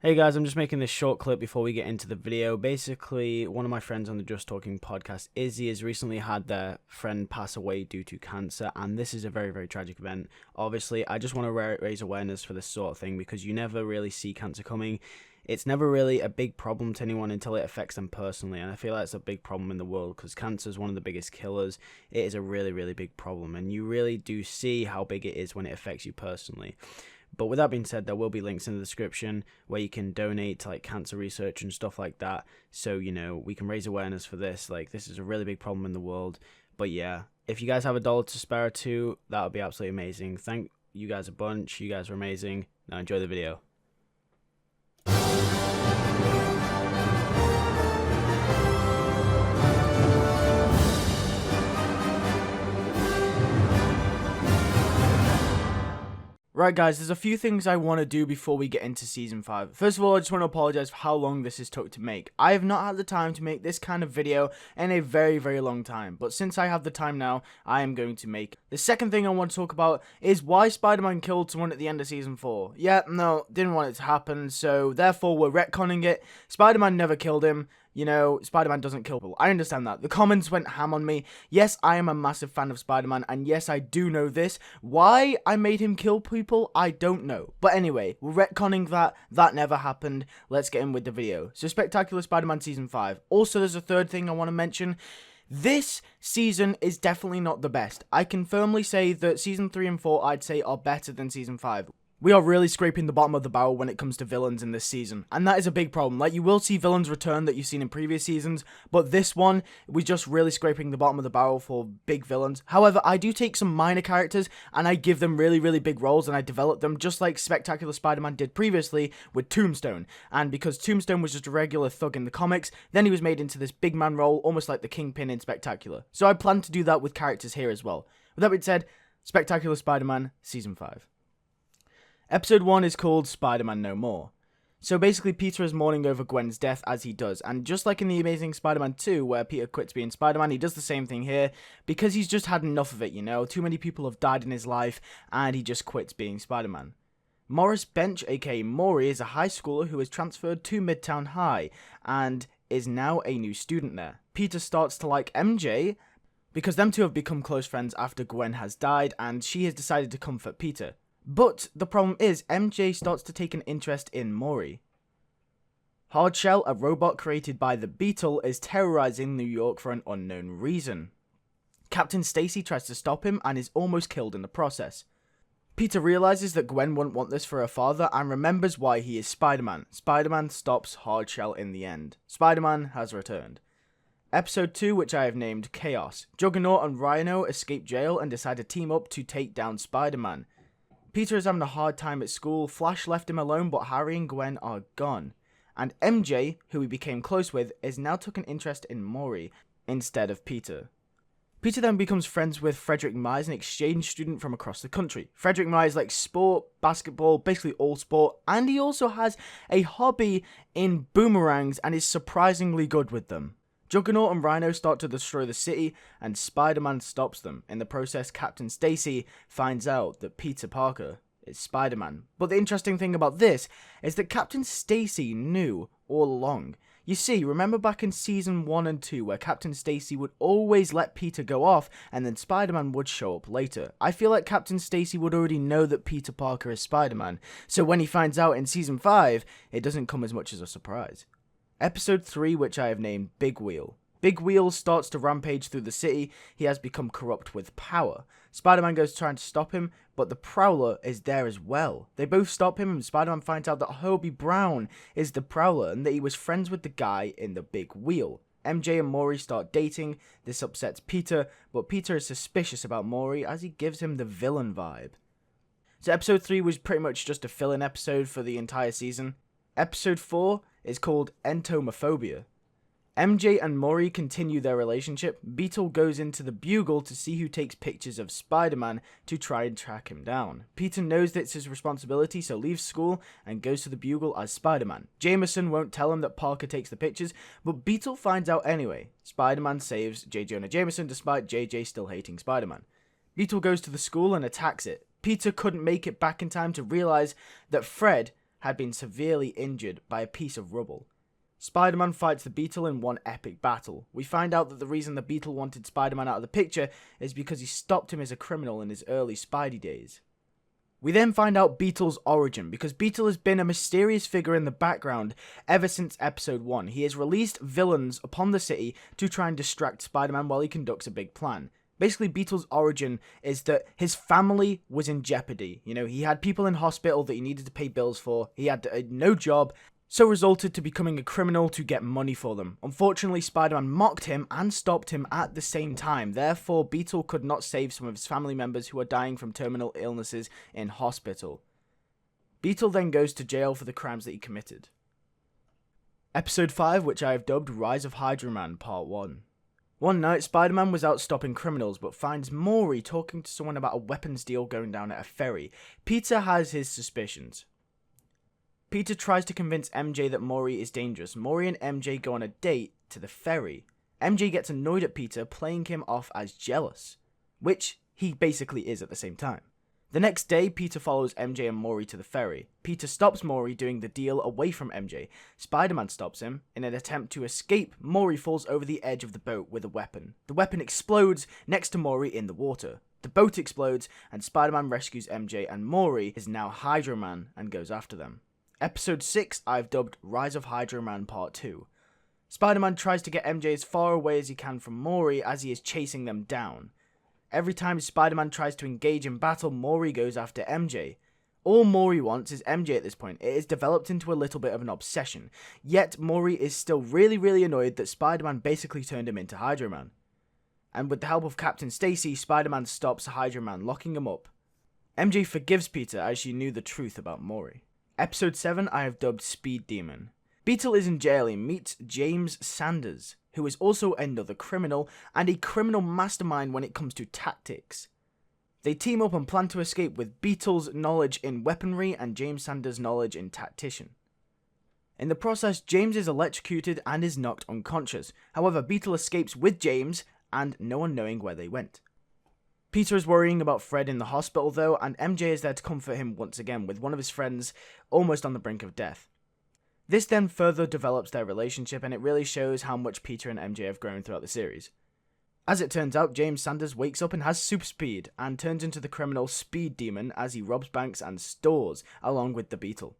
Hey guys, I'm just making this short clip before we get into the video. Basically, one of my friends on the Just Talking podcast, Izzy, has recently had their friend pass away due to cancer, and this is a very, very tragic event. Obviously, I just want to raise awareness for this sort of thing because you never really see cancer coming. It's never really a big problem to anyone until it affects them personally, and I feel like it's a big problem in the world because cancer is one of the biggest killers. It is a really, really big problem, and you really do see how big it is when it affects you personally. But with that being said, there will be links in the description where you can donate to like cancer research and stuff like that. So, we can raise awareness for this. Like, this is a really big problem in the world. But yeah, if you guys have $1 to spare too, that would be absolutely amazing. Thank you guys a bunch. You guys are amazing. Now enjoy the video. Right guys, there's a few things I want to do before we get into Season 5. First of all, I just want to apologize for how long this has took to make. I have not had the time to make this kind of video in a very, very long time. But since I have the time now, I am going to make it. The second thing I want to talk about is why Spider-Man killed someone at the end of Season 4. Yeah, no, didn't want it to happen, so therefore we're retconning it. Spider-Man never killed him. Spider-Man doesn't kill people. I understand that. The comments went ham on me. Yes, I am a massive fan of Spider-Man, and yes, I do know this. Why I made him kill people, I don't know. But anyway, we're retconning that. That never happened. Let's get in with the video. So, Spectacular Spider-Man Season 5. Also, there's a third thing I want to mention. This season is definitely not the best. I can firmly say that Season 3 and 4, I'd say, are better than Season 5. We are really scraping the bottom of the barrel when it comes to villains in this season, and that is a big problem. Like, you will see villains return that you've seen in previous seasons, but this one, we're just really scraping the bottom of the barrel for big villains. However, I do take some minor characters, and I give them really, really big roles, and I develop them just like Spectacular Spider-Man did previously with Tombstone. And because Tombstone was just a regular thug in the comics, then he was made into this big man role, almost like the Kingpin in Spectacular. So I plan to do that with characters here as well. With that being said, Spectacular Spider-Man Season 5. Episode 1 is called SpiderMan No More. So basically, Peter is mourning over Gwen's death as he does, and just like in the Amazing Spider-Man 2, where Peter quits being Spider-Man, he does the same thing here, because he's just had enough of it, Too many people have died in his life, and he just quits being Spider-Man. Morris Bench, aka Maury, is a high schooler who is transferred to Midtown High, and is now a new student there. Peter starts to like MJ, because them two have become close friends after Gwen has died, and she has decided to comfort Peter. But the problem is, MJ starts to take an interest in Maury. Hardshell, a robot created by the Beetle, is terrorizing New York for an unknown reason. Captain Stacy tries to stop him and is almost killed in the process. Peter realizes that Gwen wouldn't want this for her father and remembers why he is Spider-Man. Spider-Man stops Hardshell in the end. Spider-Man has returned. Episode 2, which I have named Chaos. Juggernaut and Rhino escape jail and decide to team up to take down Spider-Man. Peter is having a hard time at school, Flash left him alone, but Harry and Gwen are gone. And MJ, who he became close with, is now took an interest in Maury instead of Peter. Peter then becomes friends with Frederick Myers, an exchange student from across the country. Frederick Myers likes sport, basketball, basically all sport, and he also has a hobby in boomerangs and is surprisingly good with them. Juggernaut and Rhino start to destroy the city, and Spider-Man stops them. In the process, Captain Stacy finds out that Peter Parker is Spider-Man. But the interesting thing about this is that Captain Stacy knew all along. You see, remember back in Season 1 and 2 where Captain Stacy would always let Peter go off and then Spider-Man would show up later. I feel like Captain Stacy would already know that Peter Parker is Spider-Man, so when he finds out in Season 5, it doesn't come as much as a surprise. Episode 3, which I have named Big Wheel. Big Wheel starts to rampage through the city. He has become corrupt with power. Spider-Man goes trying to stop him, but the Prowler is there as well. They both stop him, and Spider-Man finds out that Hobie Brown is the Prowler and that he was friends with the guy in the Big Wheel. MJ and Maury start dating. This upsets Peter, but Peter is suspicious about Maury as he gives him the villain vibe. So episode 3 was pretty much just a fill-in episode for the entire season. Episode 4 is called Entomophobia. MJ and Maury continue their relationship. Beetle goes into the Bugle to see who takes pictures of Spider-Man to try and track him down. Peter knows that it's his responsibility, so leaves school and goes to the Bugle as Spider-Man. Jameson won't tell him that Parker takes the pictures, but Beetle finds out anyway. Spider-Man saves J. Jonah Jameson despite JJ still hating Spider-Man. Beetle goes to the school and attacks it. Peter couldn't make it back in time to realize that Fred had been severely injured by a piece of rubble. Spider-Man fights the Beetle in one epic battle. We find out that the reason the Beetle wanted Spider-Man out of the picture is because he stopped him as a criminal in his early Spidey days. We then find out Beetle's origin, because Beetle has been a mysterious figure in the background ever since episode 1. He has released villains upon the city to try and distract Spider-Man while he conducts a big plan. Basically, Beetle's origin is that his family was in jeopardy. You know, he had people in hospital that he needed to pay bills for, he had no job, so resorted to becoming a criminal to get money for them. Unfortunately, Spider-Man mocked him and stopped him at the same time. Therefore, Beetle could not save some of his family members who are dying from terminal illnesses in hospital. Beetle then goes to jail for the crimes that he committed. Episode 5, which I have dubbed Rise of Hydra Man Part 1. One night, Spider-Man was out stopping criminals, but finds Maury talking to someone about a weapons deal going down at a ferry. Peter has his suspicions. Peter tries to convince MJ that Maury is dangerous. Maury and MJ go on a date to the ferry. MJ gets annoyed at Peter, playing him off as jealous, which he basically is at the same time. The next day, Peter follows MJ and Maury to the ferry. Peter stops Maury doing the deal away from MJ. Spider-Man stops him. In an attempt to escape, Maury falls over the edge of the boat with a weapon. The weapon explodes next to Maury in the water. The boat explodes, and Spider-Man rescues MJ, and Maury is now Hydra Man and goes after them. Episode 6, I've dubbed Rise of Hydra Man Part 2. Spider-Man tries to get MJ as far away as he can from Maury as he is chasing them down. Every time Spider-Man tries to engage in battle, Maury goes after MJ. All Maury wants is MJ at this point. It is developed into a little bit of an obsession. Yet, Maury is still really annoyed that Spider-Man basically turned him into Hydra Man. And with the help of Captain Stacy, Spider-Man stops Hydra Man, locking him up. MJ forgives Peter as she knew the truth about Maury. Episode 7, I have dubbed Speed Demon. Beetle is in jail. He meets James Sanders, who is also another criminal, and a criminal mastermind when it comes to tactics. They team up and plan to escape with Beetle's knowledge in weaponry and James Sanders' knowledge in tactician. In the process, James is electrocuted and is knocked unconscious. However, Beetle escapes with James, and no one knowing where they went. Peter is worrying about Fred in the hospital though, and MJ is there to comfort him once again, with one of his friends almost on the brink of death. This then further develops their relationship, and it really shows how much Peter and MJ have grown throughout the series. As it turns out, James Sanders wakes up and has super speed, and turns into the criminal Speed Demon as he robs banks and stores, along with the Beetle.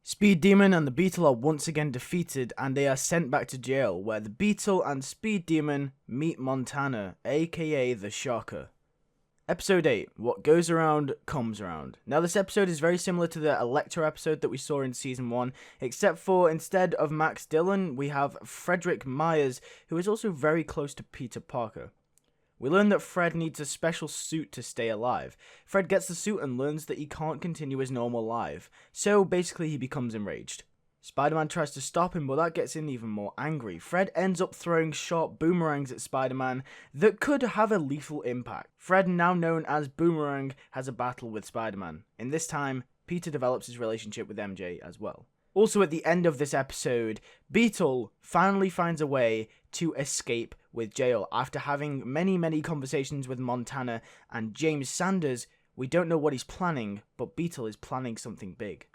Speed Demon and the Beetle are once again defeated, and they are sent back to jail, where the Beetle and Speed Demon meet Montana, aka the Shocker. Episode 8, What Goes Around, Comes Around. Now this episode is very similar to the Electro episode that we saw in Season 1, except for instead of Max Dillon, we have Frederick Myers, who is also very close to Peter Parker. We learn that Fred needs a special suit to stay alive. Fred gets the suit and learns that he can't continue his normal life, so basically he becomes enraged. Spider-Man tries to stop him, but that gets him even more angry. Fred ends up throwing sharp boomerangs at Spider-Man that could have a lethal impact. Fred, now known as Boomerang, has a battle with Spider-Man. In this time, Peter develops his relationship with MJ as well. Also at the end of this episode, Beetle finally finds a way to escape with jail. After having many conversations with Montana and James Sanders, we don't know what he's planning, but Beetle is planning something big.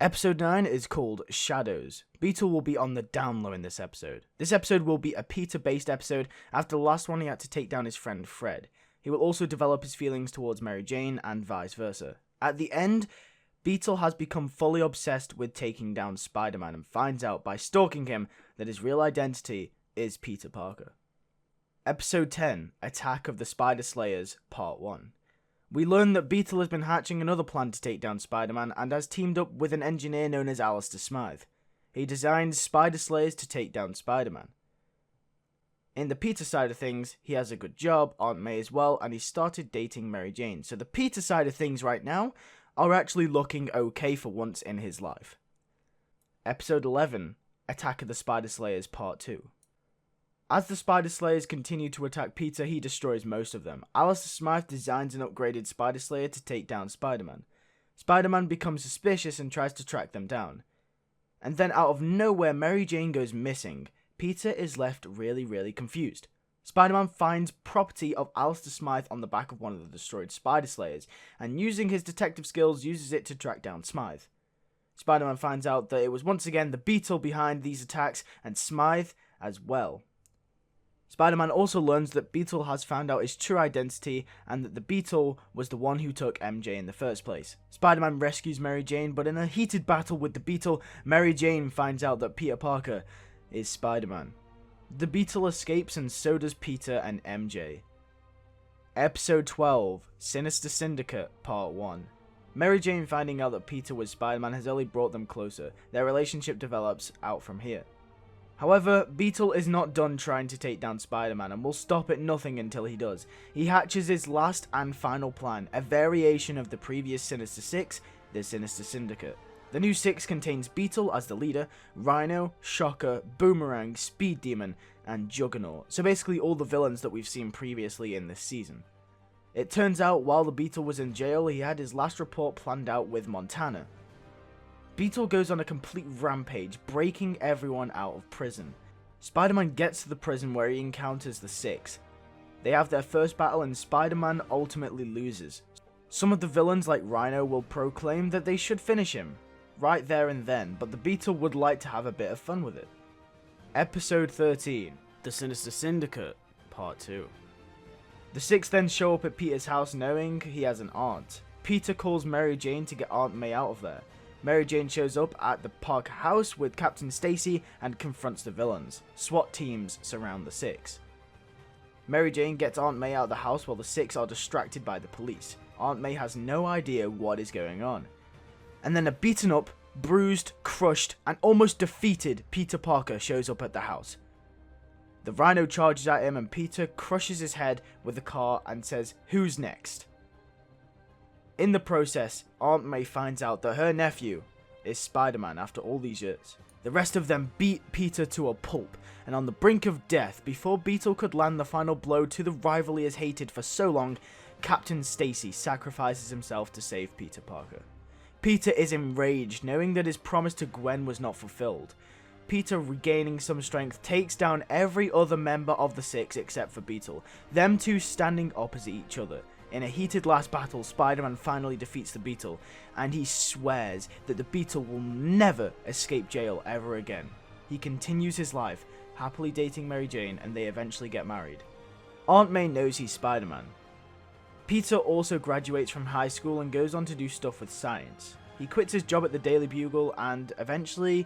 Episode 9 is called Shadows. Beetle will be on the down low in this episode. This episode will be a Peter-based episode. After the last one, he had to take down his friend Fred. He will also develop his feelings towards Mary Jane and vice versa. At the end, Beetle has become fully obsessed with taking down Spider-Man and finds out by stalking him that his real identity is Peter Parker. Episode 10, Attack of the SpiderSlayers, Part 1. We learn that Beetle has been hatching another plan to take down Spider-Man and has teamed up with an engineer known as Alistair Smythe. He designs SpiderSlayers to take down Spider-Man. In the Peter side of things, he has a good job, Aunt May as well, and he started dating Mary Jane. So the Peter side of things right now are actually looking okay for once in his life. Episode 11, Attack of the SpiderSlayers Part 2. As the SpiderSlayers continue to attack Peter, he destroys most of them. Alistair Smythe designs an upgraded SpiderSlayer to take down Spider-Man. Spider-Man becomes suspicious and tries to track them down. And then out of nowhere, Mary Jane goes missing. Peter is left really confused. Spider-Man finds property of Alistair Smythe on the back of one of the destroyed SpiderSlayers, and using his detective skills, uses it to track down Smythe. Spider-Man finds out that it was once again the Beetle behind these attacks, and Smythe as well. Spider-Man also learns that Beetle has found out his true identity, and that the Beetle was the one who took MJ in the first place. Spider-Man rescues Mary Jane, but in a heated battle with the Beetle, Mary Jane finds out that Peter Parker is Spider-Man. The Beetle escapes, and so does Peter and MJ. Episode 12, Sinister Syndicate, Part 1. Mary Jane finding out that Peter was Spider-Man has only brought them closer. Their relationship develops out from here. However, Beetle is not done trying to take down Spider-Man and will stop at nothing until he does. He hatches his last and final plan, a variation of the previous Sinister Six, the Sinister Syndicate. The new six contains Beetle as the leader, Rhino, Shocker, Boomerang, Speed Demon, and Juggernaut. So basically all the villains that we've seen previously in this season. It turns out while the Beetle was in jail, he had his last report planned out with Montana. Beetle goes on a complete rampage, breaking everyone out of prison. Spider-Man gets to the prison where he encounters the Six. They have their first battle and Spider-Man ultimately loses. Some of the villains like Rhino will proclaim that they should finish him right there and then, but the Beetle would like to have a bit of fun with it. Episode 13, The Sinister Syndicate, Part 2. The Six then show up at Peter's house knowing he has an aunt. Peter calls Mary Jane to get Aunt May out of there. Mary Jane shows up at the Parker house with Captain Stacy and confronts the villains. SWAT teams surround the Six. Mary Jane gets Aunt May out of the house while the Six are distracted by the police. Aunt May has no idea what is going on. And then a beaten up, bruised, crushed, and almost defeated Peter Parker shows up at the house. The Rhino charges at him and Peter crushes his head with the car and says, "Who's next?" In the process, Aunt May finds out that her nephew is Spider-Man after all these years. The rest of them beat Peter to a pulp, and on the brink of death, before Beetle could land the final blow to the rival he has hated for so long, Captain Stacy sacrifices himself to save Peter Parker. Peter is enraged, knowing that his promise to Gwen was not fulfilled. Peter, regaining some strength, takes down every other member of the Six except for Beetle, them two standing opposite each other. In a heated last battle, Spider-Man finally defeats the Beetle, and he swears that the Beetle will never escape jail ever again. He continues his life, happily dating Mary Jane, and they eventually get married. Aunt May knows he's Spider-Man. Peter also graduates from high school and goes on to do stuff with science. He quits his job at the Daily Bugle and eventually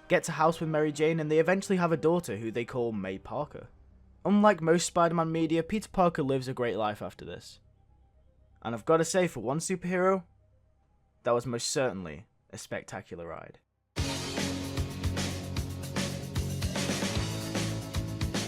gets a house with Mary Jane, and they eventually have a daughter who they call May Parker. Unlike most Spider-Man media, Peter Parker lives a great life after this. And I've got to say, for one superhero, that was most certainly a spectacular ride.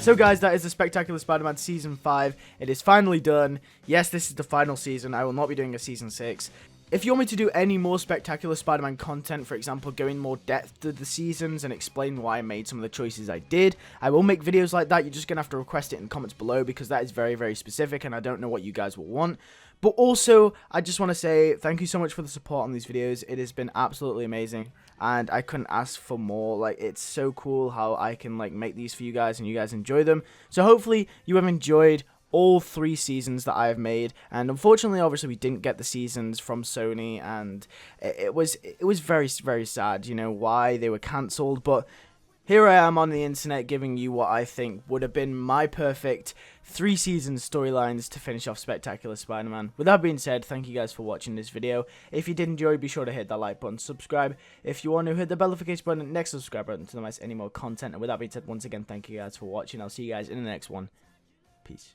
So guys, that is the Spectacular Spider-Man Season 5. It is finally done. Yes, this is the final season. I will not be doing a Season 6. If you want me to do any more Spectacular Spider-Man content, for example, go in more depth to the seasons and explain why I made some of the choices I did, I will make videos like that. You're just going to have to request it in the comments below because that is very, very specific and I don't know what you guys will want. But also, I just want to say thank you so much for the support on these videos. It has been absolutely amazing and I couldn't ask for more. Like, it's so cool how I can like make these for you guys and you guys enjoy them. So hopefully you have enjoyed all 3 seasons that I have made, and unfortunately obviously we didn't get the seasons from Sony, and it was very, very sad, you know, why they were cancelled. But here I am on the internet giving you what I think would have been my perfect 3 season storylines to finish off Spectacular Spider-Man. With that being said, thank you guys for watching this video. If you did enjoy, be sure to hit that like button, subscribe. If you want to, hit the bell notification button, next subscribe button to not miss any more content. And with that being said, once again, thank you guys for watching. I'll see you guys in the next one. Peace.